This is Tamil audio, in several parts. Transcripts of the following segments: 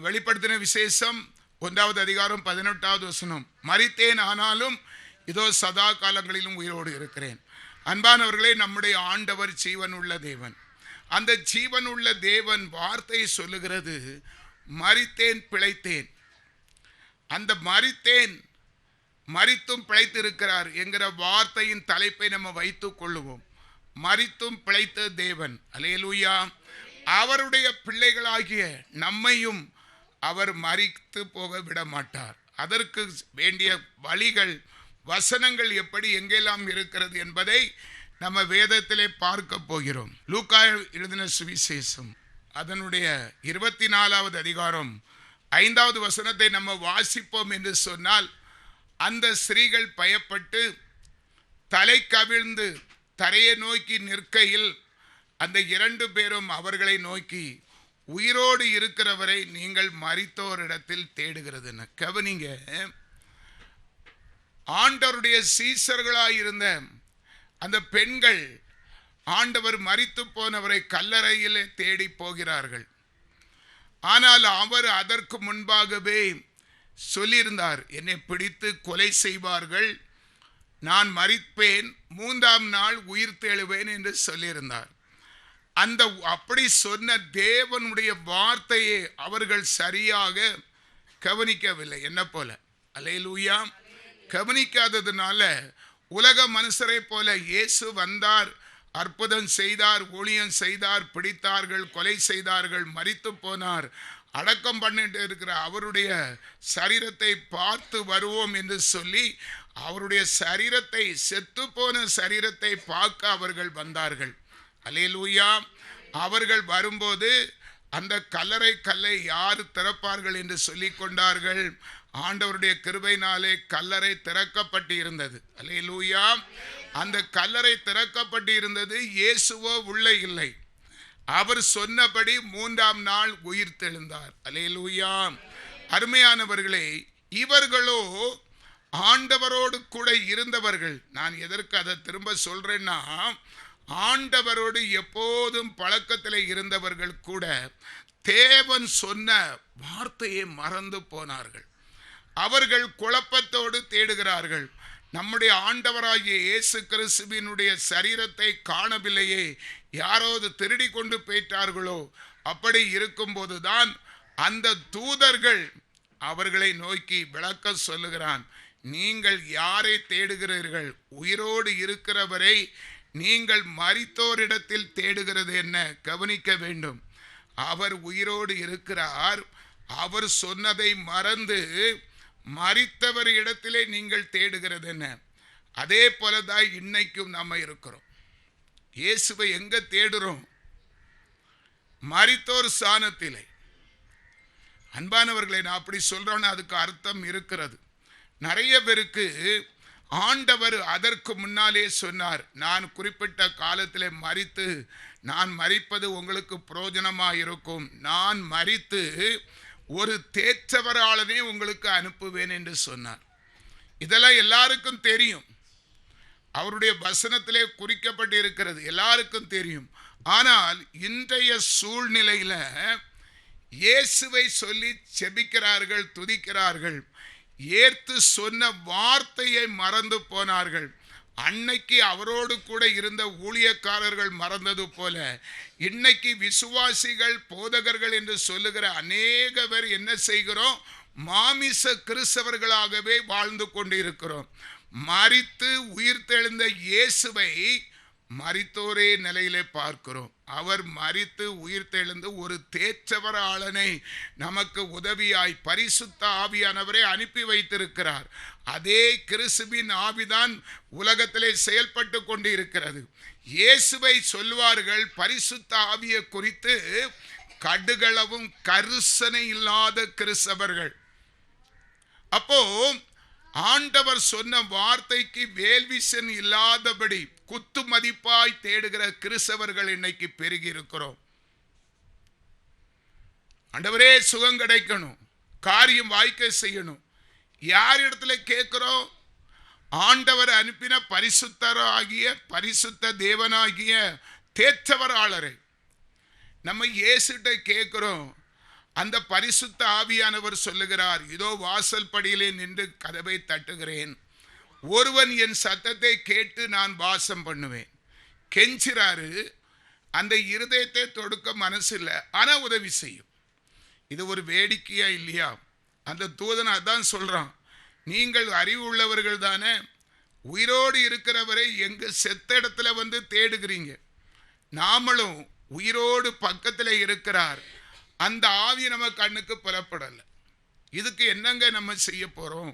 வெளிப்படுத்தின விசேஷம் 1வது அதிகாரம் 18வது வசனம். மரித்தேன், ஆனாலும் இதோ சதா காலங்களிலும் உயிரோடு இருக்கிறேன். அன்பானவர்களே, நம்முடைய ஆண்டவர் ஜீவன் உள்ள தேவன். அந்த ஜீவன் உள்ள தேவன் வார்த்தையை சொல்லுகிறது, மரித்தேன் பிழைத்தேன். அந்த மரித்தேன், மரித்தும் பிழைத்திருக்கிறார் என்கிற வார்த்தையின் தலைப்பை நம்ம வைத்துக் கொள்ளுவோம். மரித்தும் பிழைத்த தேவன், அல்லேலூயா. அவருடைய பிள்ளைகளாகிய நம்மையும் அவர் மரித்து போக விட மாட்டார். அதற்கு வேண்டிய வழிகள், வசனங்கள் எப்படி எங்கெல்லாம் இருக்கிறது என்பதை நம்ம வேதத்திலே பார்க்க போகிறோம். லூக்கா எழுதின சுவிசேஷம் அதனுடைய 24வது அதிகாரம் 5வது வசனத்தை நம்ம வாசிப்போம் என்று சொன்னால், அந்த ஸ்திரீகள் பயப்பட்டு தலை கவிழ்ந்து தரையை நோக்கி நிற்கையில் அந்த 2 பேரும் அவர்களை நோக்கி, உயிரோடு இருக்கிறவரை நீங்கள் மரித்தோரிடத்தில் தேடுகிறதுன்னு. கவனிங்க, ஆண்டவருடைய சீசர்களாயிருந்த அந்த பெண்கள் ஆண்டவர் மரித்து போனவரை கல்லறையிலே தேடி போகிறார்கள். ஆனால் அவர் அதற்கு முன்பாகவே சொல்லியிருந்தார், என்னை பிடித்து கொலை செய்வார்கள், நான் மரிப்பேன், 3ஆம் நாள் உயிர் தெழுவேன் என்று சொல்லியிருந்தார். அந்த அப்படி சொன்ன தேவனுடைய வார்த்தையை அவர்கள் சரியாக கவனிக்கவில்லை. என்ன போல, அல்லேலூயா. கவனிக்காததுனால உலக மனுஷரை போல இயேசு வந்தார், அற்புதம் செய்தார், ஊழியம் செய்தார், பிடித்தார்கள், கொலை செய்தார்கள், மரித்து போனார், அடக்கம் பண்ணிட்டு இருக்கிற அவருடைய சரீரத்தை பார்த்து வருவோம் என்று சொல்லி அவருடைய சரீரத்தை, செத்து போன சரீரத்தை பார்க்க அவர்கள் வந்தார்கள். அல்லேலூயா. அவர்கள் வரும்போது அந்த கல்லறை கல்லை யார் திறப்பார்கள் என்று சொல்லி கொண்டார்கள். ஆண்டவருடைய கிருபையினாலே கல்லறை திறக்கப்பட்டு இருந்தது. அல்லேலூயா. அந்த கல்லறை திறக்கப்பட்டு இருந்தது. இயேசுவோ உள்ளே இல்லை. அவர் சொன்னபடி 3ஆம் நாள் உயிர் தெழுந்தார். அல்லேலூயா. அருமையானவர்களே, இவர்களோ ஆண்டவரோடு கூட இருந்தவர்கள். நான் எதற்கு அதை திரும்ப சொல்றேன்னா, ஆண்டவரோடு எப்போதும் பழக்கத்தில் இருந்தவர்கள் கூட தேவன் சொன்ன வார்த்தையை மறந்து போனார்கள். அவர்கள் குழப்பத்தோடு தேடுகிறார்கள். நம்முடைய ஆண்டவராகிய இயேசு கிறிஸ்துவினுடைய சரீரத்தை காணவில்லையே, யாராவது திருடி கொண்டு போயிட்டார்களோ? அப்படி இருக்கும்போதுதான் அந்த தூதர்கள் அவர்களை நோக்கி விளக்க சொல்லுகிறான், நீங்கள் யாரை தேடுகிறீர்கள்? உயிரோடு இருக்கிறவரை நீங்கள் மரித்தோரிடத்தில் தேடுகிறது என்ன? கவனிக்க வேண்டும். அவர் உயிரோடு இருக்கிறார். அவர் சொன்னதை மறந்து மரித்தவர் இடத்திலே நீங்கள் தேடுகிறது என்ன? அதே போலதான் இன்னைக்கும் நம்ம இருக்கிறோம். இயேசுவை எங்க தேடுறோம்? மரித்தோர் ஸ்தானத்திலே. அன்பானவர்களை, நான் அப்படி சொல்றேன்னு அதுக்கு அர்த்தம் இருக்கிறது. நிறைய பேருக்கு ஆண்டவர் அதற்கு முன்னாலே சொன்னார், நான் குறிப்பிட்ட காலத்திலே மரித்து, நான் மரிப்பது உங்களுக்கு பிரயோஜனமாக இருக்கும், நான் மரித்து ஒரு தேற்றவராளனே உங்களுக்கு அனுப்புவேன் என்று சொன்னார். இதெல்லாம் எல்லாருக்கும் தெரியும். அவருடைய வசனத்திலே குறிக்கப்பட்டு இருக்கிறது, எல்லாருக்கும் தெரியும். ஆனால் இன்றைய சூழ்நிலையில இயேசுவை சொல்லி செபிக்கிறார்கள், துதிக்கிறார்கள். ஏற்று சொன்ன வார்த்தையை மறந்து போனார்கள். அன்னைக்கு அவரோடு கூட இருந்த ஊழியக்காரர்கள் மறந்தது போல இன்னைக்கு விசுவாசிகள், போதகர்கள் என்று சொல்லுகிற அநேக பேர் என்ன செய்கிறோம்? மாமிச கிறிஸ்தவர்களாகவே வாழ்ந்து கொண்டு இருக்கிறோம். மரித்து உயிர் தெழுந்த இயேசுவை மரித்தோரே நிலையிலே பார்க்கிறோம். அவர் மரித்து உயிர் தெழுந்து ஒரு தேற்றவராளனை நமக்கு உதவியாய் பரிசுத்த ஆவியானவரை அனுப்பி வைத்திருக்கிறார். அதே கிறிஸ்துவின் ஆவிதான் உலகத்திலே செயல்பட்டு கொண்டு இருக்கிறது. இயேசுவை சொல்வார்கள் பரிசுத்த ஆவியை குறித்து கடுகளவும் கரிசனை இல்லாத கிறிஸ்தவர்கள். அப்போ ஆண்டவர் சொன்ன வார்த்தைக்கு வேல்விசன் இல்லாதபடி குத்து மதிப்பாய் தேடுகிற கிறிஸ்தவர்கள் இன்னைக்கு பெருகி இருக்கிறோம். ஆண்டவரே சுகம் கிடைக்கணும், காரியம் வாய்க்க செய்யணும். யார் இடத்துல கேட்கிறோம்? ஆண்டவர் அனுப்பின பரிசுத்தராகிய பரிசுத்த தேவனாகிய தேற்றவராளரை நம்ம இயேசுட்ட கேட்கிறோம். அந்த பரிசுத்த ஆவியானவர் சொல்லுகிறார், இதோ வாசல் படியிலே நின்று கதவை தட்டுகிறேன், ஒருவன் என் சத்தத்தை கேட்டு நான் வாசம் பண்ணுவேன். கெஞ்சிறாரு. அந்த இருதயத்தை தொடுக்க மனசு இல்லை, ஆனா உதவி செய்யும். இது ஒரு வேடிக்கையா இல்லையா? அந்த தூதன் அதான் சொல்றான், நீங்கள் அறிவு உள்ளவர்கள் தானே, உயிரோடு இருக்கிறவரை எங்க செத்த இடத்துல வந்து தேடுகிறீங்க, நாமளும் உயிரோடு பக்கத்தில் இருக்கிறார், அந்த ஆவி நம்ம கண்ணுக்கு புலப்படல. இதுக்கு என்னங்க நம்ம செய்ய போறோம்?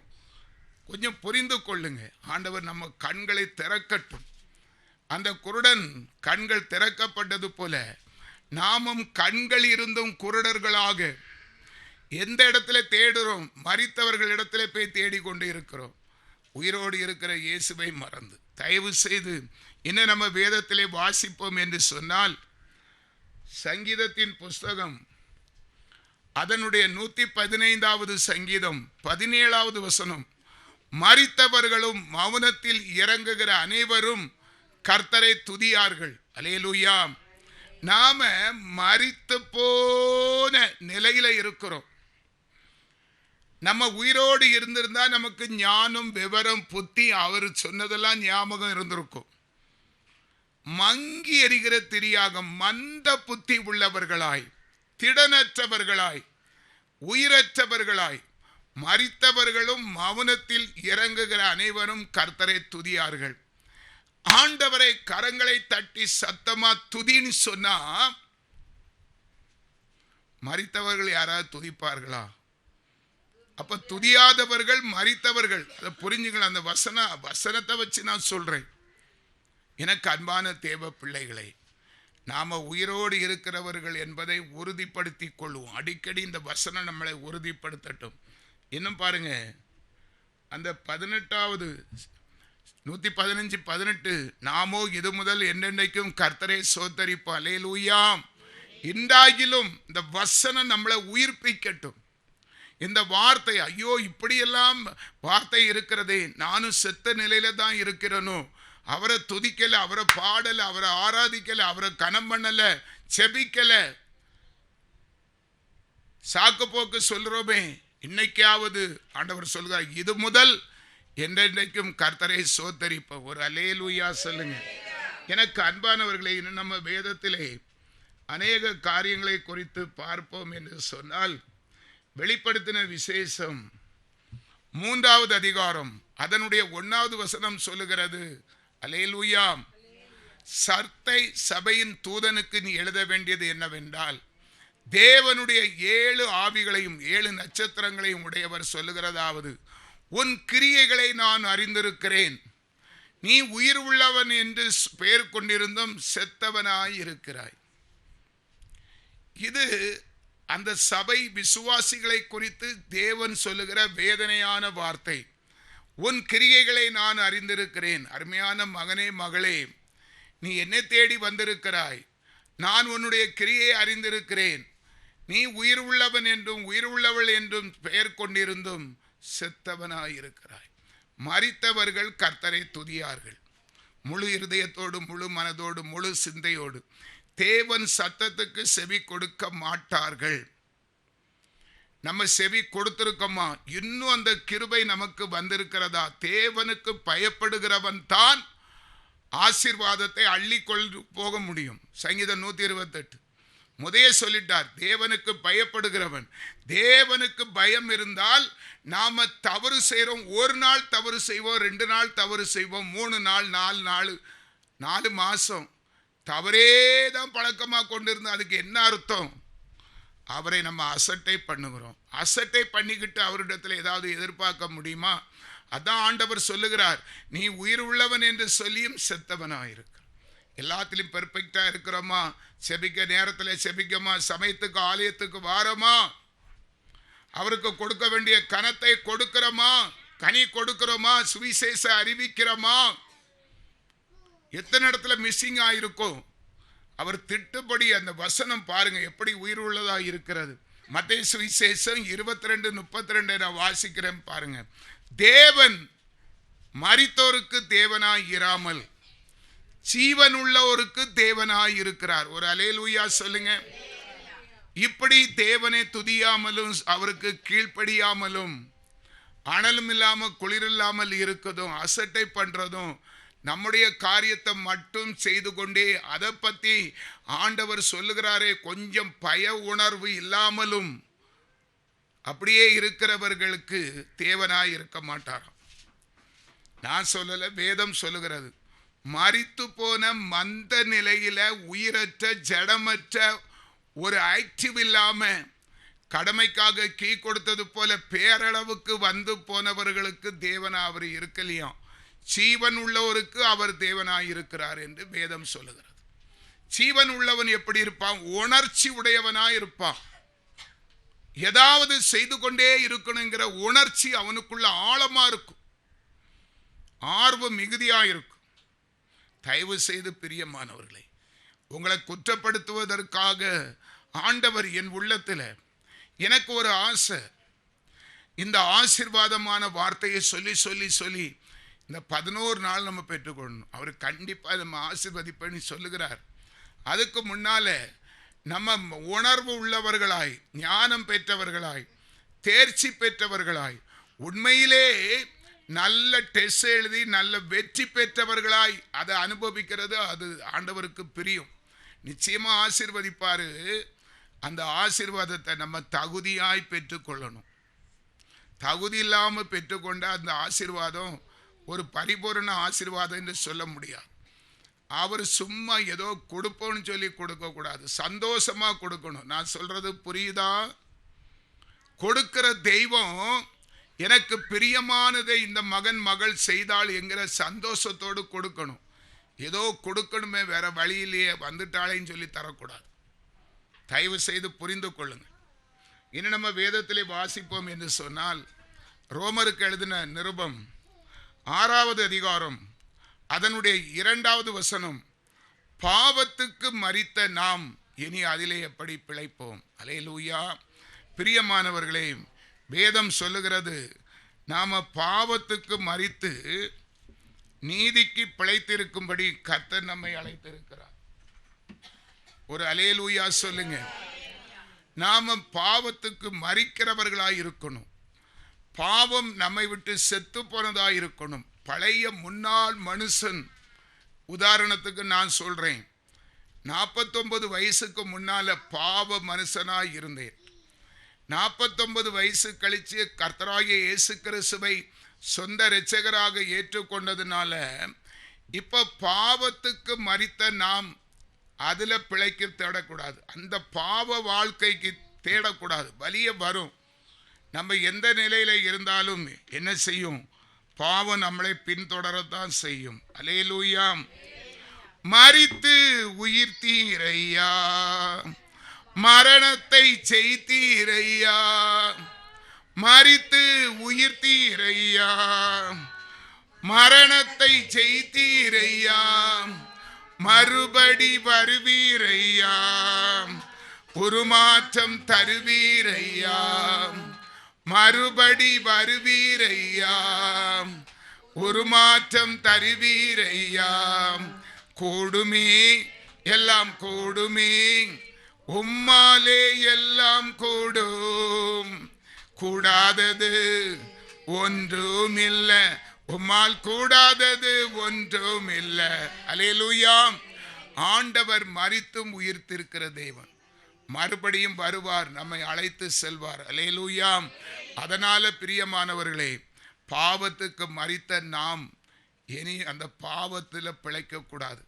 கொஞ்சம் புரிந்து கொள்ளுங்க. ஆண்டவர் நம்ம கண்களை திறக்கட்டும். அந்த குருடன் கண்கள் திறக்கப்பட்டது போல நாமும் கண்கள் இருந்தும் குருடர்களாக எந்த இடத்துல தேடுறோம்? மரித்தவர்கள் இடத்துல போய் தேடிக்கொண்டு இருக்கிறோம். உயிரோடு இருக்கிற இயேசுவை மறந்து. தயவு செய்து இன்னும் நம்ம வேதத்திலே வாசிப்போம் என்று சொன்னால், சங்கீதத்தின் புஸ்தகம் அதனுடைய 115வது சங்கீதம் 17வது வசனம், மரித்தவர்களும் மௌனத்தில் இறங்குகிற அனைவரும் கர்த்தரை துதியார்கள். அல்லேலூயா. நாம மரித்து போன நிலையில இருக்கிறோம். நம்ம உயிரோடு இருந்திருந்தா நமக்கு ஞானம், விவரம், புத்தி, அவர் சொன்னதெல்லாம் ஞாபகம் இருந்திருக்கும். மங்கி எரிகிற திரியாக மந்த புத்தி உள்ளவர்களாய், திடனற்றவர்களாய், உயிரற்றவர்களாய், மரித்தவர்களும் மௌனத்தில் இறங்குகிற அனைவரும் கர்த்தரை துதியார்கள். ஆண்டவரை கரங்களை தட்டி சத்தமா துதின்னு சொன்னா மரித்தவர்கள் யாராவது துதிப்பார்களா? அப்ப துதியாதவர்கள் மரித்தவர்கள். அதை புரிஞ்சுக்கலாம். அந்த வசனத்தை வச்சு நான் சொல்றேன். எனக்கு அன்பான தேவ பிள்ளைகளை, நாம உயிரோடு இருக்கிறவர்கள் என்பதை உறுதிப்படுத்திக் கொள்வோம். அடிக்கடி இந்த வசனம் நம்மளை உறுதிப்படுத்தட்டும். இன்னும் பாருங்க, அந்த 18வது 115:18, நாமோ இது முதல் என்னென்னைக்கும் கர்த்தரை சோத்தரிப்போம். அல்லேலூயா. இன்றாகிலும் இந்த வசனம் நம்மளை உயிர்ப்பிக்கட்டும். இந்த வார்த்தை, ஐயோ இப்படியெல்லாம் வார்த்தை இருக்கிறதே, நானும் செத்த நிலையில தான் இருக்கிறேனோ, அவரை துதிக்கல, அவரை பாடல, அவரை ஆராதிக்கல, அவரை கனம் பண்ணல, செபிக்கல, சாக்கு போக்கு சொல்றோமே, இன்னைக்காவது ஆண்டவர் சொல்கிறார், இது முதல் என்றென்றைக்கும் கர்த்தரை சோத்தரிப்ப. ஒரு அல்லேலூயா சொல்லுங்க. எனக்கு அன்பானவர்களே, இன்னும் நம்ம வேதத்திலே அநேக காரியங்களை குறித்து பார்ப்போம் என்று சொன்னால், வெளிப்படுத்தின விசேஷம் 3வது அதிகாரம் அதனுடைய 1வது வசனம் சொல்லுகிறது, அல்லேலூயா, சர்தை சபையின் தூதனுக்கு நீ எழுத வேண்டியது என்னவென்றால், தேவனுடைய 7 ஆவிகளையும் 7 நட்சத்திரங்களையும் உடையவர் சொல்லுகிறதாவது, உன் கிரியைகளை நான் அறிந்திருக்கிறேன், நீ உயிர் உள்ளவன் என்று பெயர் கொண்டிருந்தும் செத்தவனாய் இருக்கிறாய். இது அந்த சபை விசுவாசிகளை குறித்து தேவன் சொல்லுகிற வேதனையான வார்த்தை. உன் கிரியைகளை நான் அறிந்திருக்கிறேன். அருமையான மகனே, மகளே, நீ என்னை தேடி வந்திருக்கிறாய், நான் உன்னுடைய கிரியை அறிந்திருக்கிறேன். நீ உயிர் உள்ளவன் என்றும் உயிர் உள்ளவள் என்றும் பெயர் கொண்டிருந்தும் செத்தவனாயிருக்கிறாய். மரித்தவர்கள் கர்த்தரை துதியார்கள். முழு இருதயத்தோடு, முழு மனதோடு, முழு சிந்தையோடு. தேவன் சத்தத்துக்கு செவி கொடுக்க மாட்டார்கள். நம்ம செவி கொடுத்திருக்கோமா? இன்னும் அந்த கிருபை நமக்கு வந்திருக்கிறதா? தேவனுக்கு பயப்படுகிறவன் தான் ஆசீர்வாதத்தை அள்ளிக்கொண்டு போக முடியும். சங்கீதம் 128 முதே சொல்லிட்டார், தேவனுக்கு பயப்படுகிறவன். தேவனுக்கு பயம் இருந்தால் நாம தவறு செய்கிறோம். ஒரு நாள் தவறு செய்வோம், 2 நாள் தவறு செய்வோம், 3 நாள், 4 நாள், 4 மாசம் தவறே தான் பழக்கமாக கொண்டிருந்தோம். அதுக்கு என்ன அர்த்தம்? அவரை நம்ம அசட்டை பண்ணுகிறோம். அசட்டை பண்ணிக்கிட்டு அவரிடத்தில் ஏதாவது எதிர்பார்க்க முடியுமா? அதான் ஆண்டவர் சொல்லுகிறார், நீ உயிர் உள்ளவன் என்று சொல்லியும் செத்தவனாயிருக்க. எல்லாத்திலும் பெர்ஃபெக்டா இருக்கிறோமா? செபிக்க நேரத்தில் செபிக்கமா? சமயத்துக்கு ஆலயத்துக்கு வாரமா? அவருக்கு கொடுக்க வேண்டிய கனத்தை கொடுக்கிறோமா? கனி கொடுக்கிறோமா? சுவிசேஷ அறிவிக்கிறோமா? எத்தனை இடத்துல மிஸ்ஸிங் ஆயிருக்கும். அவர் திட்டுப்படி அந்த வசனம் பாருங்க எப்படி உயிர் உள்ளதா இருக்கிறது. மத்தேயு சுவிசேஷம் 22:32 நான் வாசிக்கிறேன் பாருங்க. தேவன் மரித்தோருக்கு தேவனாய் இராமல் ஜீவன் உள்ளவருக்கு தேவனாய் இருக்கிறார். ஒரு அல்லேலூயா சொல்லுங்க. இப்படி தேவனை துதியாமலும் அவருக்கு கீழ்ப்படியாமலும் அனலும் இல்லாமல் குளிர் இல்லாமல் இருக்கதும் அசட்டை பண்றதும் நம்முடைய காரியத்தை மட்டும் செய்து கொண்டே அதை பத்தி ஆண்டவர் சொல்லுகிறாரே கொஞ்சம் பய உணர்வு இல்லாமலும் அப்படியே இருக்கிறவர்களுக்கு தேவனாய் இருக்க மாட்டாராம். நான் சொல்லல, வேதம் சொல்லுகிறது. மரித்து போன மந்த நிலையில உயிரற்ற ஜடமற்ற ஒரு ஆக்டிவ் இல்லாம கடமைக்காக கீ கொடுத்தது போல பேரளவுக்கு வந்து போனவர்களுக்கு தேவனா அவர் இருக்கலையாம். ஜீவன் உள்ளவருக்கு அவர் தேவனாய் இருக்கிறார் என்று வேதம் சொல்லுகிறது. ஜீவன் உள்ளவன் எப்படி இருப்பான்? உணர்ச்சி உடையவனாய் இருப்பான். ஏதாவது செய்து கொண்டே இருக்கணுங்கிற உணர்ச்சி அவனுக்குள்ள ஆழமா இருக்கும், ஆர்வம் மிகுதியா இருக்கும். தயவு செய்து பிரியமானவர்களே, உங்களை குற்றப்படுத்துவதற்காக ஆண்டவர் என் உள்ளத்தில் எனக்கு ஒரு ஆசை, இந்த ஆசீர்வாதமான வார்த்தையை சொல்லி சொல்லி சொல்லி இந்த 11 நாள் நம்ம பெற்றுக்கொள்ளணும். அவர் கண்டிப்பாக நம்ம ஆசீர்வதிப்பேன்னு சொல்லுகிறார். அதுக்கு முன்னால நம்ம உணர்வு உள்ளவர்களாய், ஞானம் பெற்றவர்களாய், தேர்ச்சி பெற்றவர்களாய், உண்மையிலே நல்ல டெஸ்ட் எழுதி நல்ல வெற்றி பெற்றவர்களாய் அதை அனுபவிக்கிறது அது ஆண்டவருக்கு பிரியும். நிச்சயமா ஆசீர்வதிப்பாரு. அந்த ஆசீர்வாதத்தை நம்ம தகுதியாய் பெற்றுக்கொள்ளணும். தகுதி இல்லாமல் பெற்றுக்கொண்ட அந்த ஆசீர்வாதம் ஒரு பரிபூரண ஆசீர்வாதம் என்று சொல்ல முடியாது. அவர் சும்மா ஏதோ கொடுப்போன்னு சொல்லி கொடுக்க கூடாது, சந்தோஷமா கொடுக்கணும். நான் சொல்றது புரியுதா? கொடுக்கிற தெய்வம் எனக்கு பிரியமானதை இந்த மகன் மகள் செய்தாள் என்கிற சந்தோஷத்தோடு கொடுக்கணும். ஏதோ கொடுக்கணுமே, வேற வழியிலேயே வந்துட்டாளேன்னு சொல்லி தரக்கூடாது. தயவு செய்து புரிந்து கொள்ளுங்க. இனி நம்ம வேதத்திலே வாசிப்போம் என்று சொன்னால், ரோமருக்கு எழுதின நிருபம் 6வது அதிகாரம் அதனுடைய 2வது வசனம், பாவத்துக்கு மரித்த நாம் இனி அதிலே எப்படி பிழைப்போம்? அல்லேலூயா. பிரியமானவர்களே, வேதம் சொல்லுகிறது நாம பாவத்துக்கு மரித்து நீதிக்கு பிழைத்திருக்கும்படி கர்த்தர் நம்மை அழைத்திருக்கிறார். ஒரு அல்லேலூயா சொல்லுங்க. நாம பாவத்துக்கு மரிக்கிறவர்களாய் இருக்கணும். பாவம் நம்மை விட்டு செத்து போனதாய் இருக்கணும். பழைய முன்னாள் மனுஷன், உதாரணத்துக்கு நான் சொல்றேன், 49 வயசுக்கு முன்னால பாவ மனுஷனாய் இருந்தேன். 49 வயசு கழிச்சு கர்த்தராகிய இயேசு கிறிஸ்துவை சொந்த இரட்சகராக ஏற்றுக்கொண்டதுனால இப்ப பாவத்துக்கு மரித்த நாம் அதுல பிழைக்க தேடக்கூடாது. அந்த பாவ வாழ்க்கைக்கு தேடக்கூடாது. வலிய வரும். நம்ம எந்த நிலையில இருந்தாலும் என்ன செய்யும்? பாவம் நம்மளை பின்தொடரத்தான் செய்யும். அல்லேலூயா. மரித்து உயிர்த்தீரையா, மரணத்தை செய்தீரையா, மரித்து உயிர்த்தீரையா, மரணத்தை செய்தீரையா, மறுபடி வருவீரையா, உருமாற்றம் தருவீரையா, மறுபடி வருவீரையா, உருமாற்றம் தருவீரையா. கூடுமே, எல்லாம் கூடுமே, உம்மாலே எல்லாம் கூடும், கூடாதது ஒன்றும் இல்லை, உம்மால் கூடாதது ஒன்றும் இல்லை. அல்லேலூயா. ஆண்டவர் மரித்தும் உயிர்த்திருக்கிற தேவன், மறுபடியும் வருவார், நம்மை அழைத்து செல்வார். அல்லேலூயா. அதனால பிரியமானவர்களே, பாவத்துக்கு மரித்த நாம் இனி அந்த பாவத்தில் பிழைக்க கூடாது.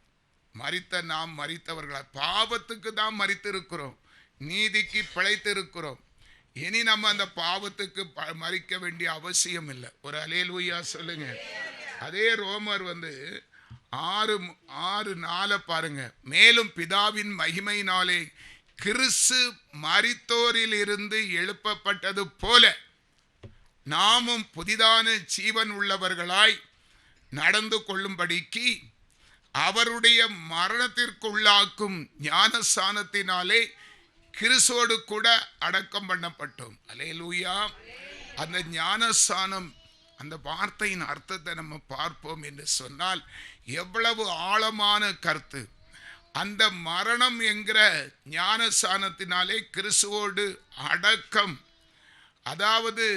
மரித்த நாம் மரித்தவர்களா, பாவத்துக்கு தான் மரித்திருக்கிறோம், நீதிக்கு பிழைத்திருக்கிறோம். இனி நம்ம அந்த பாவத்துக்கு மரிக்க வேண்டிய அவசியம் இல்லை. ஒரு அல்லேலூயா சொல்லுங்க. அதே ரோமர் 6:4 பாருங்க. மேலும் பிதாவின் மகிமையினாலே கிறிஸ்து மரித்தோரில் இருந்து எழுப்பப்பட்டது போல நாமும் புதிதான ஜீவன் உள்ளவர்களாய் நடந்து கொள்ளும்படிக்கு அவருடைய மரணத்திற்குள்ளாக்கும் ஞானஸ்நானத்தினாலே கிறிஸ்துவோடு கூட அடக்கம் பண்ணப்பட்டோம். அல்லேலூயா. அந்த ஞானஸ்நானம், அந்த வார்த்தையின் அர்த்தத்தை நம்ம பார்ப்போம் என்று சொன்னால் எவ்வளவு ஆழமான கருத்து. அந்த மரணம் என்கிற ஞானஸ்நானத்தினாலே கிறிஸ்துவோடு அடக்கம், அதாவது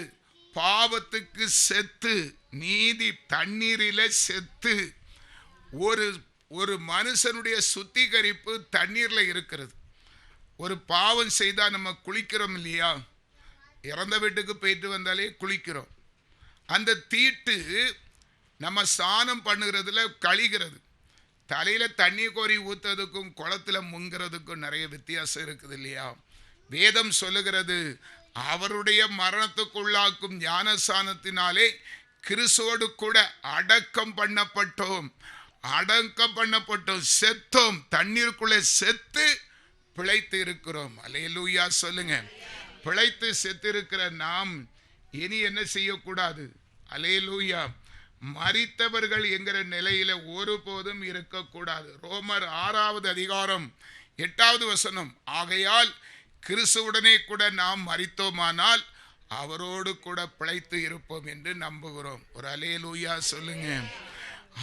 பாவத்துக்கு செத்து, நீதி தண்ணீரில செத்து, ஒரு மனுஷனுடைய சுத்திகரிப்பு தண்ணீர்ல இருக்கிறது. ஒரு பாவம் செய்தா நம்ம குளிக்கிறோம் இல்லையா, இறந்த வீட்டுக்கு போயிட்டு வந்தாலே குளிக்கிறோம். அந்த தீட்டு நம்ம ஸ்நானம் பண்ணுகிறதுல கழிகிறது. தலையில தண்ணி கோரி ஊத்துறதுக்கும் குளத்துல முங்கிறதுக்கும் நிறைய வித்தியாசம் இருக்குது இல்லையா. வேதம் சொல்லுகிறது, அவருடைய மரணத்துக்குள்ளாக்கும் ஞானஸ்நானத்தினாலே கிறிஸ்துவோடு கூட அடக்கம் பண்ணப்பட்டோம், செத்தோம், தண்ணீருக்குள்ளே செத்து பிழைத்து இருக்கிறோம். அல்லேலூயா சொல்லுங்க. பிழைத்து செத்து இருக்கிற நாம் இனி என்ன செய்யக்கூடாது? அல்லேலூயா, மரித்தவர்கள் என்கிற நிலையில ஒருபோதும் இருக்கக்கூடாது. ரோமர் 6வது அதிகாரம் 8வது வசனம், ஆகையால் கிறிஸ்துவுடனே கூட நாம் மரித்தோமானால் அவரோடு கூட பிழைத்து இருப்போம் என்று நம்புகிறோம். ஒரு அல்லேலூயா சொல்லுங்க.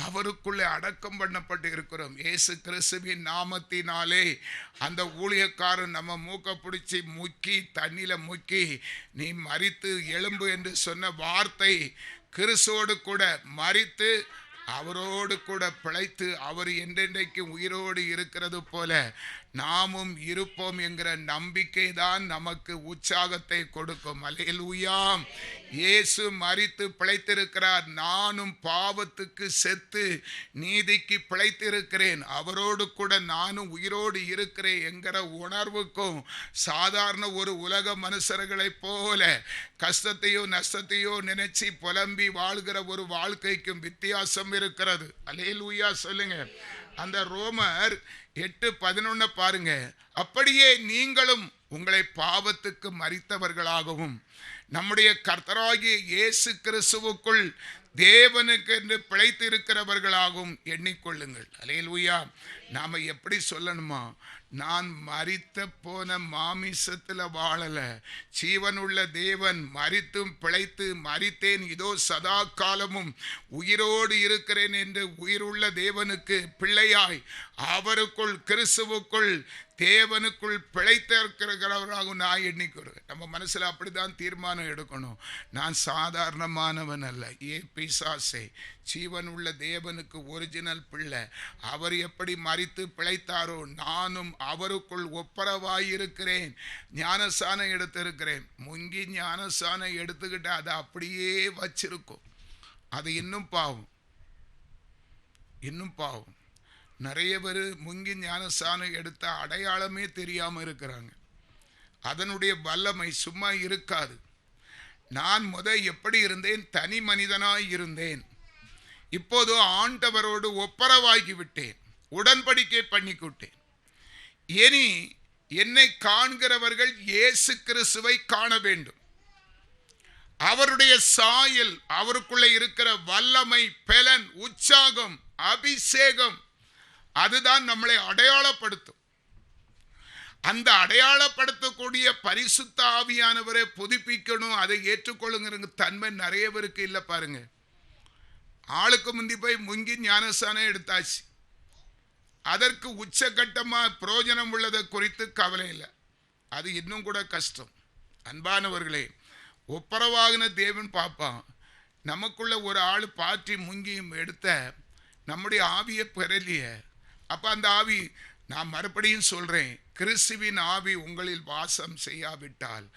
அவருக்குள்ளே அடக்கம் பண்ணப்பட்டு இருக்கிறோம். இயேசு கிறிஸ்துவின் நாமத்தினாலே அந்த ஊழியக்காரன் நம்ம மூக்க பிடிச்சி முக்கி தண்ணியில முக்கி நீ மரித்து எழும்பு என்று சொன்ன வார்த்தை கிறிஸ்துவோடு கூட மரித்து அவரோடு கூட பிழைத்து அவர் என்றென்றைக்கு உயிரோடு இருக்கிறது போல நாமும் இருப்போம் என்கிற நம்பிக்கை தான் நமக்கு உற்சாகத்தை கொடுக்கும். அல்லேலூயா. இயேசு மரித்து பிழைத்திருக்கிறார். நானும் பாவத்துக்கு செத்து நீதிக்கு பிழைத்திருக்கிறேன், அவரோடு கூட நானும் உயிரோடு இருக்கிறேன் என்கிற உணர்வுக்கும் சாதாரண ஒரு உலக மனுஷர்களைப் போல கஷ்டத்தையோ நஷ்டத்தையோ நினைச்சு புலம்பி வாழ்கிற ஒரு வாழ்க்கைக்கும் வித்தியாசம் இருக்கிறது. அல்லேலூயா சொல்லுங்க. அந்த ரோமர் 8:11 பாருங்க. அப்படியே நீங்களும் உங்களை பாவத்துக்கு மரித்தவர்களாகவும் நம்முடைய கர்த்தராகிய இயேசு கிறிஸ்துவுக்குள் தேவனுக்கு என்று பிழைத்து இருக்கிறவர்களாகவும் எண்ணிக்கொள்ளுங்கள். அல்லேலூயா. நாம எப்படி சொல்லணுமா? நான் மரித்த போன மாமிசத்தில் வாழல, ஜீவனுள்ள தேவன் மரித்தும் பிழைத்து மரித்தேன், இதோ சதா காலமும் உயிரோடு இருக்கிறேன் என்று உயிருள்ள தேவனுக்கு பிள்ளையாய் அவருக்குள் கிறிஸ்துவுக்குள் தேவனுக்குள் பிழைத்திருக்கிறவராக நான் எண்ணிக்கிறேன். நம்ம மனசுல அப்படிதான் தீர்மானம் எடுக்கணும். நான் சாதாரணமானவன் அல்ல, பிசாசே ஜீவன் உள்ள தேவனுக்கு ஒரிஜினல் பிள்ளை. அவர் எப்படி மரித்து பிழைத்தாரோ நானும் அவருக்குள் ஒப்பரவாயிருக்கிறேன். ஞானஸ்நானம் எடுத்திருக்கிறேன். முங்கி ஞானஸ்நானம் எடுத்துக்கிட்டு அதை அப்படியே வச்சிருக்கும். அது இன்னும் பாவம். நிறைய பேர் முங்கி ஞானஸ்நானம் எடுத்த அடையாளமே தெரியாம இருக்கிறாங்க. அதனுடைய வல்லமை சும்மா இருக்காது. நான் எப்படி இருந்தேன்? தனி மனிதனாய் இருந்தேன். இப்போது ஆண்டவரோடு ஒப்பரவாகி விட்டேன், உடன்படிக்கை பண்ணிக்கிட்டேன். இனி என்னை காண்கிறவர்கள் இயேசு கிறிஸ்துவை காண வேண்டும். அவருடைய சாயல், அவருக்குள்ள இருக்கிற வல்லமை, பெலன், உற்சாகம், அபிஷேகம், அதுதான் நம்மளை அடையாளப்படுத்தும். அந்த அடையாளப்படுத்தக்கூடிய பரிசுத்த ஆவியானவரை புதுப்பிக்கணும், அதை ஏற்றுக்கொள்ளுங்கிற தன்மை நிறைய பேருக்கு இல்லை. பாருங்க, ஆளுக்கு முந்தி போய் முங்கி ஞானஸ்நானம் எடுத்தாச்சு, அதற்கு உச்சகட்டமா பிரயோஜனம் உள்ளதை குறித்து கவலை இல்லை. அது இன்னும் கூட கஷ்டம். அன்பானவர்களே, ஒப்பரவாகின தேவன் பார்ப்பான். நமக்குள்ள ஒரு ஆள் பாற்றி முங்கியும் எடுத்த நம்முடைய ஆவியை பெறலிய. அப்ப அந்த ஆவி, நான் மறுபடியும் சொல்றேன், கிறிஸ்துவின் ஆவி உங்களில் வாசம் செய்யாவிட்டால்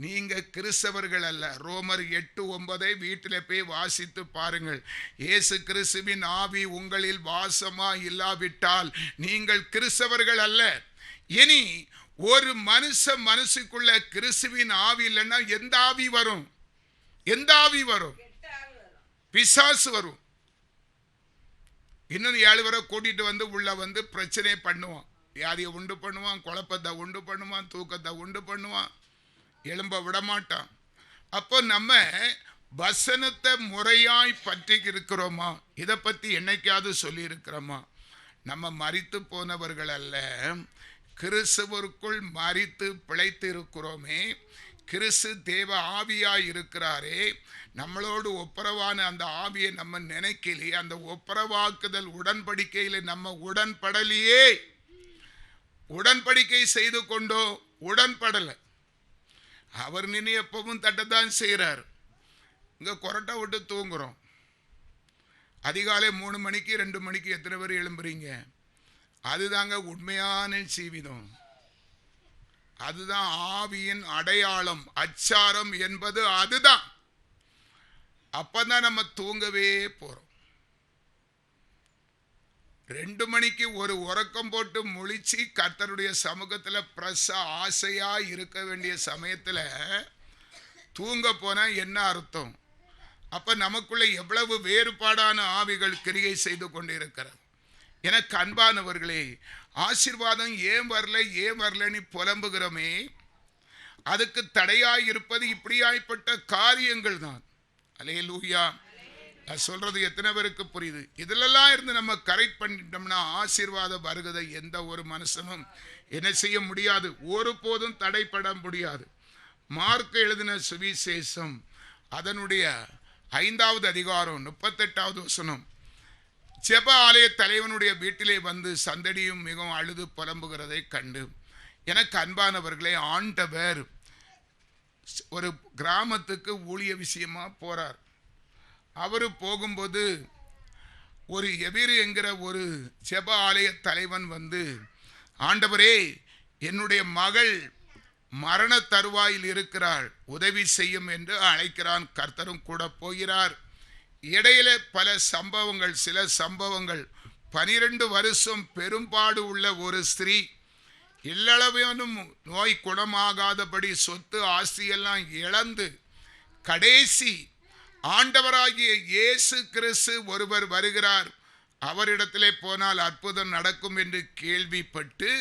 நீங்க கிறிஸ்தவர்கள் அல்ல. ரோமர் 8:9 வீட்டில் போய் வாசித்து பாருங்கள். இயேசு கிறிஸ்துவின் ஆவி உங்களில் வாசமா இல்லாவிட்டால் நீங்கள் கிறிஸ்தவர்கள் அல்ல. இனி ஒரு மனுஷுக்குள்ள கிறிஸ்துவின் ஆவி இல்லைன்னா எந்த ஆவி வரும்? பிசாசு வரும். இன்னும் 7 பேரை கூட்டிட்டு வந்து உள்ள வந்து பிரச்சனை பண்ணுவான். வியாதியை உண்டு பண்ணுவான், குழப்பத்தை உண்டு பண்ணுவான், தூக்கத்தை உண்டு பண்ணுவான், எழும்ப விடமாட்டான். அப்போ நம்ம வசனத்தை முறையாய் பற்றி இருக்கிறோமா? இதை பற்றி என்னைக்காவது சொல்லி இருக்கிறோமா? நம்ம மரித்து போனவர்கள் அல்ல, கிறிஸ்துவுக்குள் மரித்து பிழைத்து இருக்கிறோமே. கிறிஸ்து தேவ ஆவியாய் இருக்கிறாரே, நம்மளோடு ஒப்பரவான அந்த ஆவியை நம்ம நினைக்கலையே, அந்த ஒப்பரவாக்குதல் உடன்படிக்கையில் நம்ம உடன்படலையே. உடன்படிக்கை செய்து கொண்டோ உடன்படல. அவர் நின்று எப்பவும் தட்டத்தான் செய்கிறார். இங்க கொரட்டை விட்டு தூங்குறோம். அதிகாலை 3 மணிக்கு 2 மணிக்கு எத்தனை பேர் எழும்புறீங்க? அதுதாங்க உண்மையான ஜீவிதம். அதுதான் ஆவியின் அடையாளம், அச்சாரம் என்பது அதுதான். அப்பதான் நம்ம தூங்கவே போறோம். 2 மணிக்கு ஒரு உறக்கம் போட்டு முழிச்சு கர்த்தருடைய சமூகத்துல பிரச ஆசையா இருக்க வேண்டிய சமயத்துல தூங்க போனா என்ன அர்த்தம்? அப்ப நமக்குள்ள எவ்வளவு வேறுபாடான ஆவிகள் கிரியை செய்து கொண்டிருக்கிறது. எனக்கு அன்பானவர்களே, ஆசீர்வாதம் ஏன் வரலன்னு புலம்புகிறோமே, அதுக்கு தடையாய் இருப்பது இப்படியாய்ப்பட்ட காரியங்கள் தான். அல்லேலூயா. நான் சொல்றது எத்தனை பேருக்கு புரியுது? இதிலெல்லாம் இருந்து நம்ம கரெக்ட் பண்ணிட்டோம்னா ஆசீர்வாதம் வருகிறதை எந்த ஒரு மனுஷனும் என்ன செய்ய முடியாது, ஒருபோதும் தடைப்பட முடியாது. மார்க் எழுதின சுவிசேஷம் அதனுடைய 5வது அதிகாரம் 38வது வசனம். ஜெப ஆலய தலைவனுடைய வீட்டிலே வந்து சந்தடியும் மிகவும் அழுது புலம்புகிறதை கண்டு, எனக்கு அன்பானவர்களே, ஆண்டவர் ஒரு கிராமத்துக்கு ஊழிய விஷயமா போறார். அவரு போகும்போது ஒரு எபிரு என்கிற ஒரு ஜெப ஆலய தலைவன் வந்து, ஆண்டவரே, என்னுடைய மகள் மரண தருவாயில் இருக்கிறாள், உதவி செய்யும் என்று அழைக்கிறான். கர்த்தரும் கூட போகிறார். இடையில பல சம்பவங்கள், சில சம்பவங்கள். 12 வருஷம் பெரும்பாடு உள்ள ஒரு ஸ்திரீ, எல்லளவிலும் நோய் குணமாகாதபடி சொத்து ஆஸ்தியெல்லாம் இழந்து கடைசி ஆண்டவராகிய இயேசு கிறிஸ்து ஒருவர் வருகிறார், அவரிடத்திலே போனால் அற்புதம் நடக்கும் என்று கேள்விப்பட்டு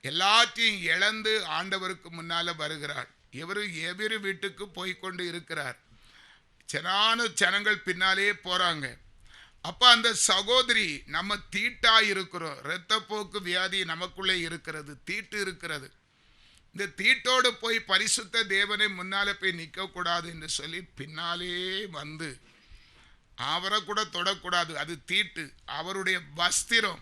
எல்லாத்தையும் இழந்து ஆண்டவருக்கு முன்னால வருகிறார். இவரு எபிரு வீட்டுக்கு போய்கொண்டு இருக்கிறார். ஜனங்கள் பின்னாலே போறாங்க. அப்ப அந்த சகோதரி, நம்ம தீட்டா இருக்கிறோம், இரத்தப்போக்கு வியாதி நமக்குள்ளே இருக்கிறது, தீட்டு இருக்கிறது. இந்த தீட்டோடு போய் பரிசுத்த தேவனை முன்னால போய் நிற்க கூடாது என்று சொல்லி பின்னாலே வந்து அவரை கூட தொடக்கூடாது, அது தீட்டு. அவருடைய வஸ்திரம்,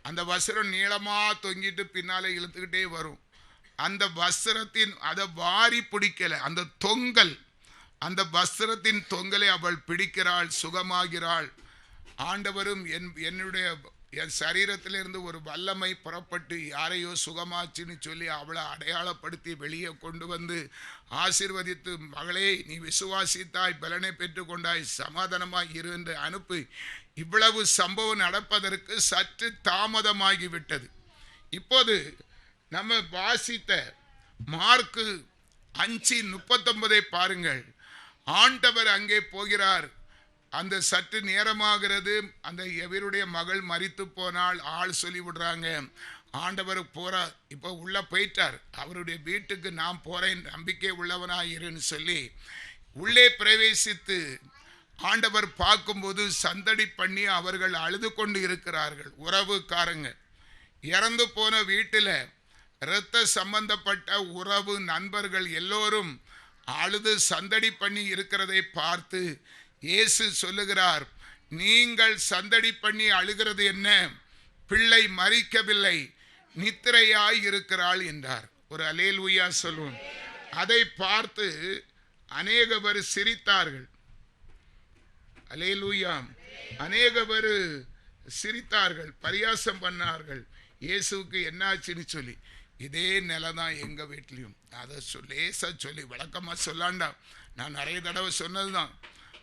அந்த வஸ்திரம் நீளமா தொங்கிட்டு பின்னாலே இழுத்துக்கிட்டே வரும். அந்த வஸ்திரத்தின் அதை வாரி பிடிக்கல, அந்த தொங்கல், அந்த வஸ்திரத்தின் தொங்கலை அவள் பிடிக்கிறாள், சுகமாகிறாள். ஆண்டவரும் என் சரீரத்திலிருந்து ஒரு வல்லமை புறப்பட்டு யாரையோ சுகமாச்சுன்னு சொல்லி அவளை அடையாளப்படுத்தி வெளியே கொண்டு வந்து ஆசீர்வதித்து, மகளே, நீ விசுவாசித்தாய், பலனை பெற்றுக்கொண்டாய், சமாதானமாய் இரு என்று அனுப்பி, இவ்வளவு சம்பவம் நடப்பதற்கு சற்று தாமதமாகிவிட்டது. இப்போது நம்ம வாசித்த மார்க்கு 5:39 பாருங்கள். ஆண்டவர் அங்கே போகிறார். அந்த சற்று நேரமாகிறது. அந்த எவருடைய மகள் மரித்து போனால் ஆள் சொல்லி விடுறாங்க. ஆண்டவர் போறார். இப்போ உள்ள போயிட்டார். அவருடைய வீட்டுக்கு நான் போறேன், நம்பிக்கை உள்ளவனாயிருன்னு சொல்லி உள்ளே பிரவேசித்து ஆண்டவர் பார்க்கும்போது சந்தடி பண்ணி அவர்கள் அழுது கொண்டு இருக்கிறார்கள். உறவுக்காரங்க இறந்து போன வீட்டில் இரத்த சம்பந்தப்பட்ட உறவு நண்பர்கள் எல்லோரும் அழுது சந்தடி பண்ணி இருக்கிறதை பார்த்து இயேசு சொல்லுகிறார், நீங்கள் சந்தடி பண்ணி அழுகிறது என்ன? பிள்ளை மரிக்கவில்லை, நித்திரையாய் இருக்கிறாள் என்றார். ஒரு அல்லேலூயா சொல்லுவோம். அதை பார்த்து அநேக பேர் சிரித்தார்கள். அல்லேலூயா. அநேக பேர் சிரித்தார்கள், பரியாசம் பண்ணார்கள். இயேசுவுக்கு என்னாச்சுன்னு சொல்லி. இதே நிலை தான் எங்கள் வீட்லேயும். அதை லேசாக சொல்லி விளக்கமாக சொல்லாண்டா, நான் நிறைய தடவை சொன்னது தான்.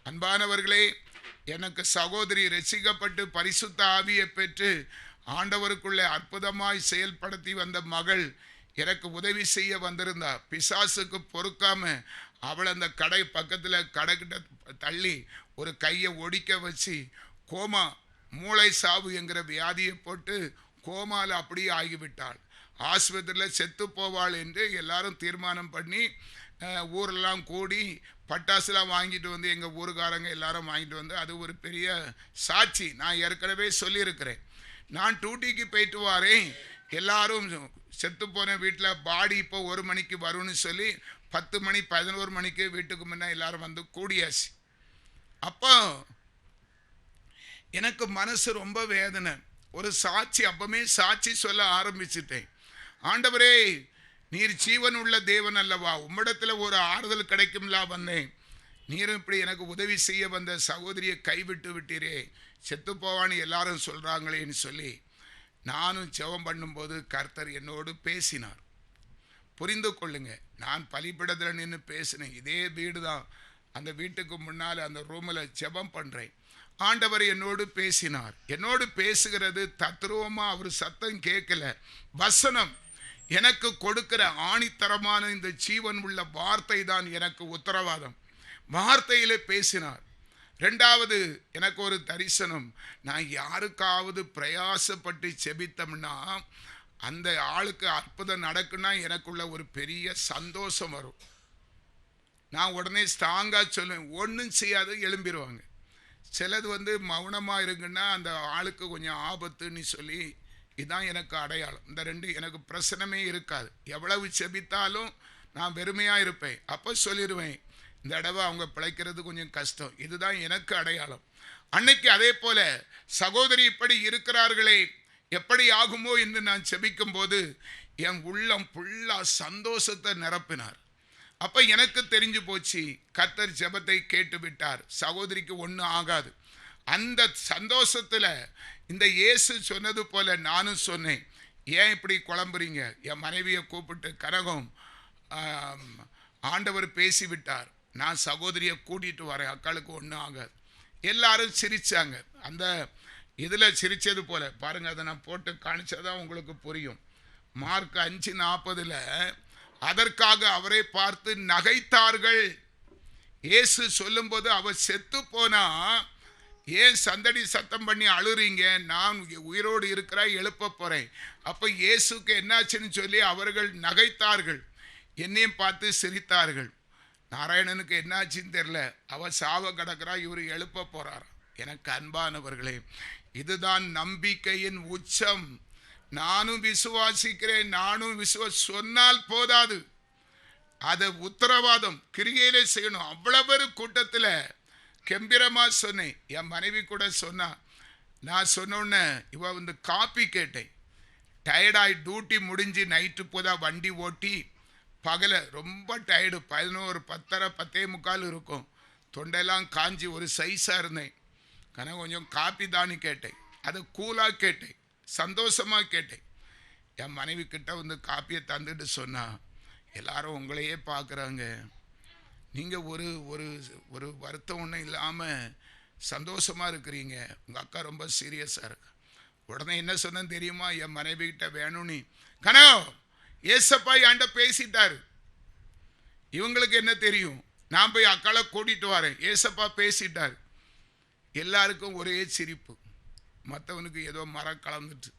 அன்பானவர்களே, எனக்கு சகோதரி ரசிக்கப்பட்டு பரிசுத்த ஆவியை பெற்று ஆண்டவருக்குள்ளே அற்புதமாய் செயல்படுத்தி வந்த மகள் எனக்கு உதவி செய்ய வந்திருந்தா. பிசாசுக்கு பொறுக்காம அவளை அந்த கடை பக்கத்தில் கடைக்கிட்ட தள்ளி ஒரு கையை ஒடிக்க வச்சு கோமா, மூளை சாவு என்கிற வியாதியை போட்டு கோமாவில் அப்படியே ஆகிவிட்டாள். ஆஸ்பத்திரியில் செத்து போவாள் என்று எல்லாரும் தீர்மானம் பண்ணி ஊரெல்லாம் கூடி பட்டாசுலாம் வாங்கிட்டு வந்து எங்கள் ஊருக்காரங்க எல்லாரும் வாங்கிட்டு வந்து, அது ஒரு பெரிய சாட்சி. நான் ஏற்கனவே சொல்லியிருக்கிறேன். நான் டியூட்டிக்கு போயிட்டு வரேன், எல்லாரும் செத்து போன வீட்டில் பாடி இப்போ 1 மணிக்கு வரும்னு சொல்லி 10 மணி 11 மணிக்கு வீட்டுக்கு முன்னே எல்லாரும் வந்து கூடியாச்சு. அப்போ எனக்கு மனசு ரொம்ப வேதனை. ஒரு சாட்சி, அப்பமே சாட்சி சொல்ல ஆரம்பிச்சிட்டேன். ஆண்டவரே, நீர் ஜீவன் உள்ள தேவன் அல்லவா, உம்மிடத்தில் ஒரு ஆறுதல் கிடைக்கும்லா வந்தேன். நீரும் இப்படி எனக்கு உதவி செய்ய வந்த சகோதரியை கைவிட்டு விட்டீரே, செத்து போவான்னு எல்லாரும் சொல்கிறாங்களேன்னு சொல்லி நானும் ஜெபம் பண்ணும்போது கர்த்தர் என்னோடு பேசினார். புரிந்து கொள்ளுங்க, நான் பலிபிடத்தில் நின்று பேசினேன். இதே வீடு தான், அந்த வீட்டுக்கு முன்னால் அந்த ரூமில் ஜெபம் பண்ணுறேன். ஆண்டவர் என்னோடு பேசினார். என்னோடு பேசுகிறது தத்ரூபமா, அவர் சத்தம் கேட்கல, வசனம் எனக்கு கொடுக்கிற ஆணித்தரமான இந்த ஜீவன் உள்ள வார்த்தை தான் எனக்கு உத்தரவாதம். வார்த்தையிலே பேசினார். ரெண்டாவது, எனக்கு ஒரு தரிசனம். நான் யாருக்காவது பிரயாசப்பட்டு செபித்தோம்னா அந்த ஆளுக்கு அற்புதம் நடக்குன்னா எனக்குள்ள ஒரு பெரிய சந்தோஷம் வரும். நான் உடனே ஸ்ட்ராங்காக சொல்லுவேன், ஒன்றும் செய்யாது எழும்பிடுவாங்க. சிலது மௌனமாக இருக்குன்னா அந்த ஆளுக்கு கொஞ்சம் ஆபத்துன்னு சொல்லி, இதுதான் எனக்கு அடையாளம். இந்த ரெண்டு எனக்கு பிரச்சனமே இருக்காது. எவ்வளவு செபித்தாலும் நான் வெறுமையாக இருப்பேன். அப்போ சொல்லிடுவேன், இந்த தடவை அவங்க பிழைக்கிறது கொஞ்சம் கஷ்டம். இதுதான் எனக்கு அடையாளம். அன்னைக்கு அதே போல சகோதரி இப்படி இருக்கிறார்களே, எப்படி ஆகுமோ என்று நான் செபிக்கும் போது என் உள்ளம் ஃபுல்லாக சந்தோஷத்தை நிரப்பினார். அப்போ எனக்கு தெரிஞ்சு போச்சு, கர்த்தர் ஜெபத்தை கேட்டு விட்டார், சகோதரிக்கு ஒன்றும் ஆகாது. அந்த சந்தோஷத்தில் இந்த இயேசு சொன்னது போல நானும் சொன்னேன். ஏன் இப்படி குழம்புறீங்க? என் மனைவியை கூப்பிட்டு, கனகம், ஆண்டவர் பேசிவிட்டார், நான் சகோதரியை கூட்டிகிட்டு வரேன், அக்காளுக்கு ஒன்றும் ஆகாது. எல்லாரும் சிரித்தாங்க. அந்த இதில் சிரித்தது போல பாருங்க, அதை நான் போட்டு காணிச்சாதான் உங்களுக்கு புரியும். மார்க் 5:40 அதற்காக அவரை பார்த்து நகைத்தார்கள். இயேசு சொல்லும்போது, அவர் செத்து போனா ஏன் சந்தடி சத்தம் பண்ணி அழுறீங்க? நான் உயிரோடு இருக்கிற எழுப்ப போறேன். அப்போ இயேசுக்கு என்னாச்சுன்னு சொல்லி அவர்கள் நகைத்தார்கள், என்னையும் பார்த்து சிரித்தார்கள். நாராயணனுக்கு என்னாச்சுன்னு தெரியல, அவர் சாவ கிடக்கிறா, இவர் எழுப்ப போறார். எனக்கு அன்பானவர்களே, இதுதான் நம்பிக்கையின் உச்சம். நானும் விசுவாசிக்கிறேன், நானும் சொன்னால் போதாது, அதை உத்தரவாதம் கிரிகையிலே செய்யணும். அவ்வளவு பேர் கூட்டத்தில் கம்பீரமா சொன்னேன். என் மனைவி கூட சொன்னா. நான் சொன்னோன்னே இவ காப்பி கேட்டேன். டயர்டாகி டியூட்டி முடிஞ்சு நைட்டு போதா வண்டி ஓட்டி, பகலை ரொம்ப டயர்டு, 11, 10:30, 10:45 இருக்கும். தொண்டையெல்லாம் காஞ்சி ஒரு சைஸாக இருந்தேன். கணக்கு கொஞ்சம் காப்பி தானி கேட்டேன். அதை கூலாக கேட்டேன், சந்தோஷமாக கேட்டேன். என் மனைவி கிட்ட காப்பியை தந்துட்டு சொன்னா, எல்லாரும் உங்களையே பார்க்குறாங்க, நீங்கள் ஒரு ஒரு ஒரு வருத்தம் ஒன்றும் இல்லாமல் சந்தோஷமாக இருக்கிறீங்க, உங்கள் அக்கா ரொம்ப சீரியஸாக இருக்கு. உடனே என்ன சொன்னேன்னு தெரியுமா? என் மனைவி கிட்ட வேணும்னு, கனோ ஏசப்பா என்கிட்ட பேசிட்டாரு, இவங்களுக்கு என்ன தெரியும், நான் போய் அக்காளை கூட்டிகிட்டு வரேன், ஏசப்பா பேசிட்டார். எல்லாருக்கும் ஒரே சிரிப்பு. மற்றவனுக்கு ஏதோ மரம் கலந்துட்டு,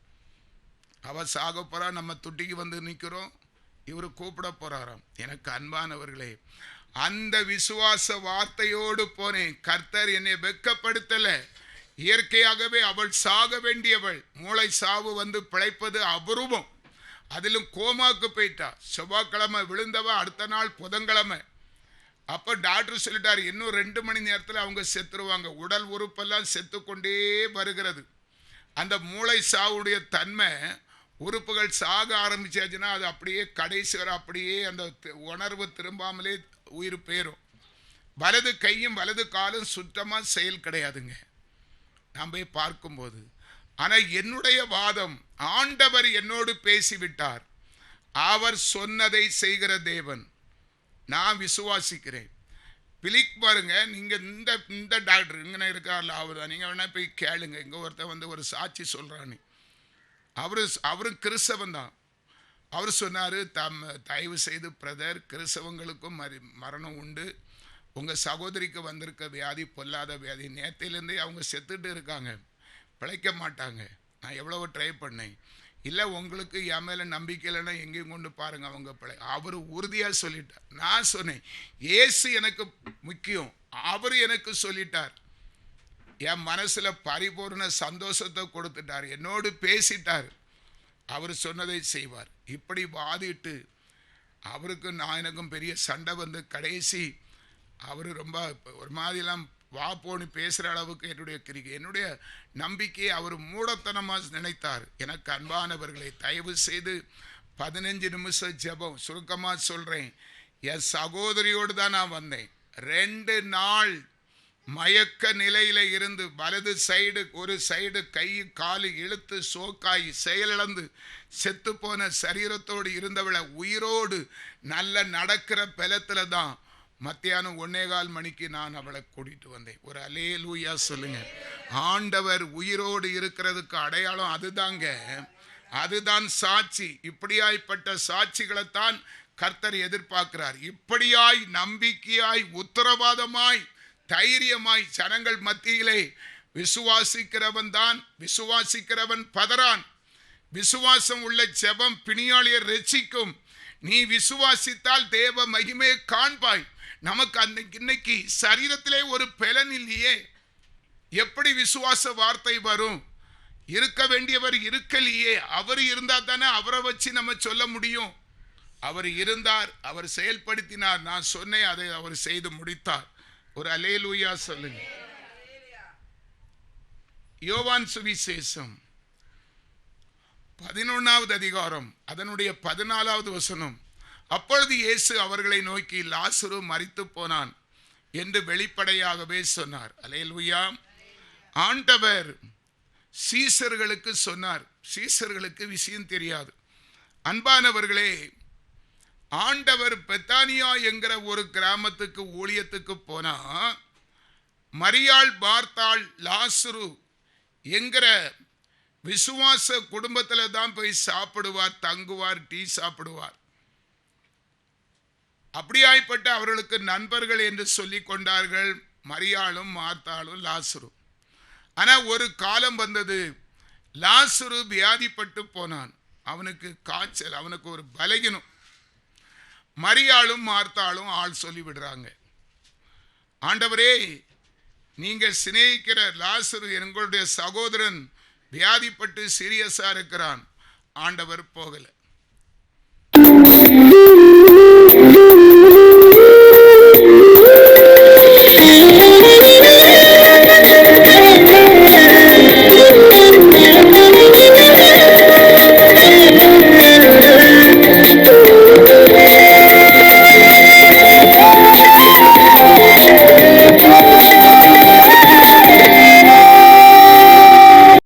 அவ சாக போகிறா, நம்ம துட்டிக்கு நிற்கிறோம், இவர் கூப்பிட போகிறாராம். எனக்கு அன்பானவர்களே, அந்த விசுவாச வார்த்தையோடு போனேன். கர்த்தர் என்னை வெட்கப்படுத்தலை. இயற்கையாகவே அவள் சாக வேண்டியவள், மூளை சாவு பிழைப்பது அபூர்வம். அதிலும் கோமாக்கு போயிட்டா. செவ்வாய்க்கிழமை விழுந்தவ, அடுத்த நாள் புதன்கிழமை. அப்போ டாக்டர் சொல்லிட்டார், இன்னும் 2 மணி நேரத்தில் அவங்க செத்துருவாங்க. உடல் உறுப்பெல்லாம் செத்து கொண்டே வருகிறது. அந்த மூளை சாவுடைய தன்மை, உறுப்புகள் சாக ஆரம்பிச்சாச்சுன்னா அது அப்படியே கடைசி வரை அப்படியே அந்த உணர்வு திரும்பாமலே உயிர் போயிடும். வலது கையும் வலது காலும் சுத்தமாக செயல் கிடையாதுங்க நாம் போய் பார்க்கும்போது. ஆனால் என்னுடைய வாதம், ஆண்டவர் என்னோடு பேசிவிட்டார், அவர் சொன்னதை செய்கிற தேவன், நான் விசுவாசிக்கிறேன். பிலிக் பாருங்க, நீங்கள் இந்த டாக்டர் இங்கே இருக்கார்ல, அவர் தான், நீங்கள் வேணா போய் கேளுங்க. இங்கே ஒருத்தர் ஒரு சாட்சி சொல்கிறான்னு, அவரும் கிறிஸ்தவன் தான். அவர் சொன்னார், தயவு செய்து பிரதர், கிறிஸ்தவங்களுக்கும் மரணம் உண்டு, உங்கள் சகோதரிக்கு வந்திருக்க வியாதி பொல்லாத வியாதி, நேற்றிலேருந்தே அவங்க செத்துட்டு இருக்காங்க, பிழைக்க மாட்டாங்க. நான் எவ்வளவு ட்ரை பண்ணேன். இல்லை உங்களுக்கு என் மேலே நம்பிக்கை இல்லைன்னா எங்கேயும் கொண்டு பாருங்கள், அவங்க அவர் உறுதியாக சொல்லிட்டார். நான் சொன்னேன், இயேசு எனக்கு முக்கியம், அவர் எனக்கு சொல்லிட்டார். என் மனசில் பரிபூர்ண சந்தோஷத்தை கொடுத்துட்டார், என்னோடு பேசிட்டார், அவர் சொன்னதை செய்வார். இப்படி வாதிட்டு அவருக்கு நான் எனக்கும் பெரிய சண்டை கடைசி அவர் ரொம்ப ஒரு மாதிரிலாம் வா போன்னு பேசுகிற அளவுக்கு என்னுடைய கிரிகை, என்னுடைய நம்பிக்கையை அவர் மூடத்தனமாக நினைத்தார். எனக்கு அன்பானவர்களை, தயவு செய்து 15 நிமிஷம் ஜெபம் சுருக்கமாக சொல்கிறேன். என் சகோதரியோடு தான் நான் வந்தேன். 2 நாள் மயக்க நிலையில இருந்து வலது சைடு ஒரு சைடு கை காலு இழுத்து சோக்காய் செயலிழந்து செத்து போன சரீரத்தோடு இருந்தவளை உயிரோடு நல்ல நடக்கிற பலத்துல தான் மத்தியானம் 1:15 மணிக்கு நான் அவளை கூட்டிட்டு வந்தேன். ஒரு அல்லேலூயா சொல்லுங்க. ஆண்டவர் உயிரோடு இருக்கிறதுக்கு அடையாளம் அதுதாங்க, அதுதான் சாட்சி. இப்படியாய்ப்பட்ட சாட்சிகளைத்தான் கர்த்தர் எதிர்பார்க்கிறார். இப்படியாய் நம்பிக்கையாய் உத்தரவாதமாய் தைரியமாய் ஜனங்கள் மத்தியிலே விசுவாசிக்கிறவன் தான், விசுவாசிக்கிறவன் பதறான். விசுவாசம் உள்ள ஜெபம் பிணியாளியை ரட்சிக்கும். நீ விசுவாசித்தால் தேவ மகிமையை காண்பாய். நமக்கு இன்னைக்கு சரீரத்திலே ஒரு பலன் இல்லையே, எப்படி விசுவாச வார்த்தை வரும்? இருக்க வேண்டியவர் இருக்கலையே. அவர் இருந்தா தானே அவரை வச்சு நம்ம சொல்ல முடியும். அவர் இருந்தார், அவர் செயல்படுத்தினார். நான் சொன்னேன், அதை அவர் செய்து முடித்தார். ஒரு அல்லேலூயா சொல்லுங்க. யோவான் சுவிசேஷம் 11வது அதிகாரம் அதனுடைய 14வது வசனம். அப்பொழுது இயேசு அவர்களை நோக்கி, லாசரு மரித்து போனான் என்று வெளிப்படையாகவே சொன்னார். அல்லேலூயா. ஆண்டவர் சீசர்களுக்கு சொன்னார். சீசர்களுக்கு விஷயம் தெரியாது. அன்பானவர்களே, ஆண்டவர் பெத்தானியா என்கிற ஒரு கிராமத்துக்கு ஊழியத்துக்கு போனா, மரியாள் பார்த்தாள் லாசரு என்கிற விசுவாச குடும்பத்தில் தான் போய் சாப்பிடுவார், தங்குவார், டீ சாப்பிடுவார். அப்படியாய்ப்பட்ட அவர்களுக்கு நண்பர்கள் என்று சொல்லி கொண்டார்கள் மரியாளும் மார்த்தாளும் லாசரும். ஆனா ஒரு காலம் வந்தது, லாசரு வியாதிப்பட்டு போனான். அவனுக்கு காய்ச்சல், அவனுக்கு ஒரு பலகீனம். மரியாளும் மார்த்தாளும் ஆள் சொல்லி விடுறாங்க, ஆண்டவரே, நீங்க சிநேகிக்கிற லாசரு எங்களுடைய சகோதரன் வியாதிப்பட்டு சீரியஸா இருக்கிறான். ஆண்டவர் போகல.